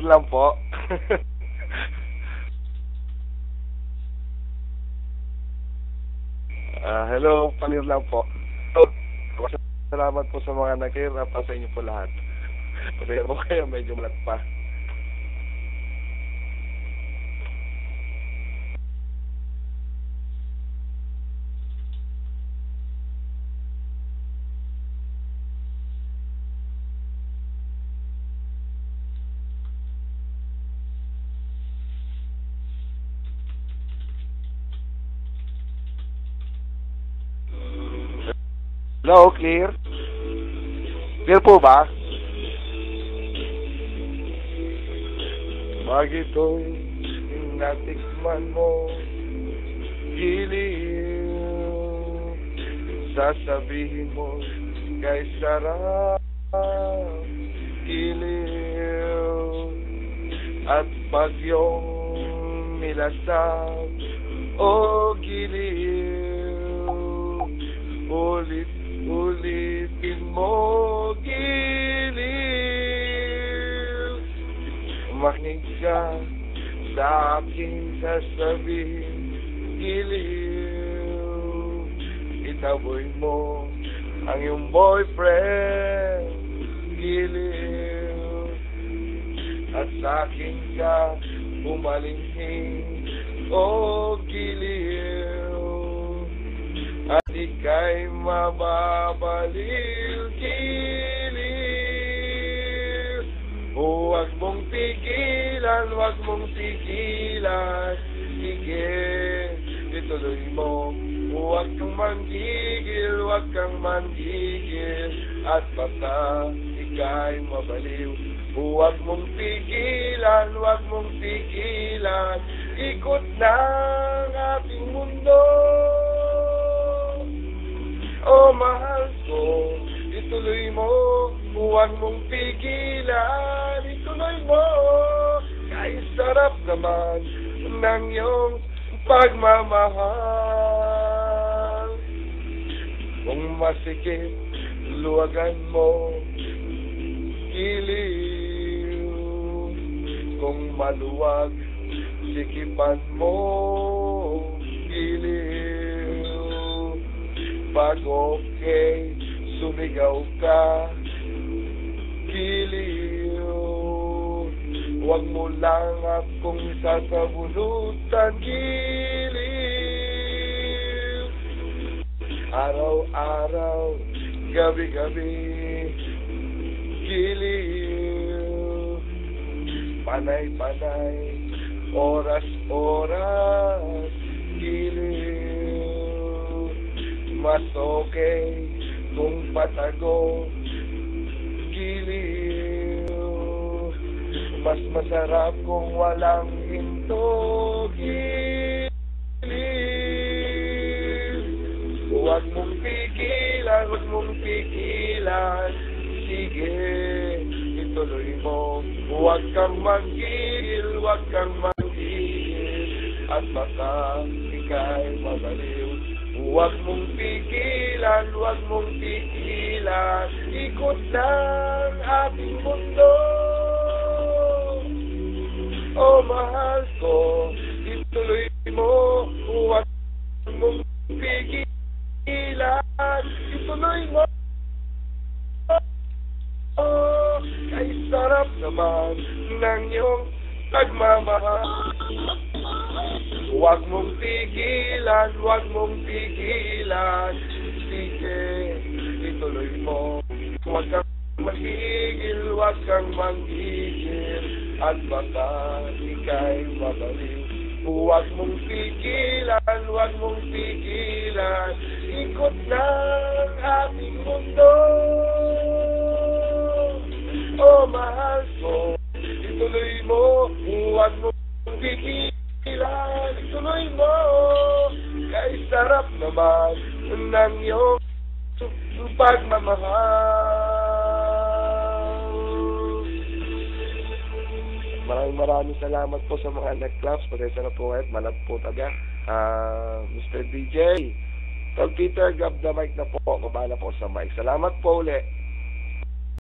Palir lang po. Hello, palir lang po. Salamat po sa mga nag-care pa sa inyo po lahat. Pasaya po kayo, medyo malat pa. Hello, clear? Clear po ba? Bagito'y natikman mo, giliw, sasabihin mo, kay sarap, giliw, at pag yung nilasap, o giliw, ulitin mo, giliw, makinig ka sa aking sasabihin, giliw, itaboy mo ang iyong boyfriend, giliw, at sa akin ka bumalinghin, o giliw, at ika'y mababaliw, giliw. Huwag mong pigilan, huwag mong pigilan, sige, ituloy mo. Huwag kang manggigil, huwag kang manggigil, at basta ika'y mabaliw. Huwag mong pigilan, huwag mong pigilan, ikot na ang ating mundo. Oh, mahal ko, ituloy mo, huwag mong pigilan, ituloy mo, kay sarap naman ng iyong pagmamahal. Kung masikip, luwagan mo, giliw, kung maluwag, sikipan mo, giliw. Pag okay, sumigaw ka, giliw. Huwag mo lang akong sasabunutan, giliw. Araw-araw, gabi-gabi, giliw. Panay-panay, oras-oras, giliw. Mas okay kung patago, giliw. Mas masarap kung walang hinto, giliw. Huwag mong pigilan, huwag mong pigilan, sige, ituloy mo. Huwag kang manggigil, huwag kang manggigil, at baka ika'y mabaliw. Huwag mong pigilan, huwag mong pigilan, ikot ng ating mundo. Oh, mahal ko, ituloy mo, huwag mong pigilan, ituloy mo. Oh, kay sarap naman ng iyong pagmamahal. Huwag mong pigilan, huwag mong pigilan, sige, ituloy mo. Huwag kang manggigil, huwag kang manggigil, at baka ika'y mabaliw. Huwag mong pigilan, huwag mong pigilan, ikot ng ating mundo. Oh, mahal ko, ituloy mo, huwag mong pigilan, ituloy mo, kay sarap naman ng iyong pagmamahal. Maraming salamat po sa mga nag-claps. Pasensya na po kahit malat po taga. Mr. DJ, Tol Peter, grab the mic na po. Kabala po sa mic. Salamat po ulit.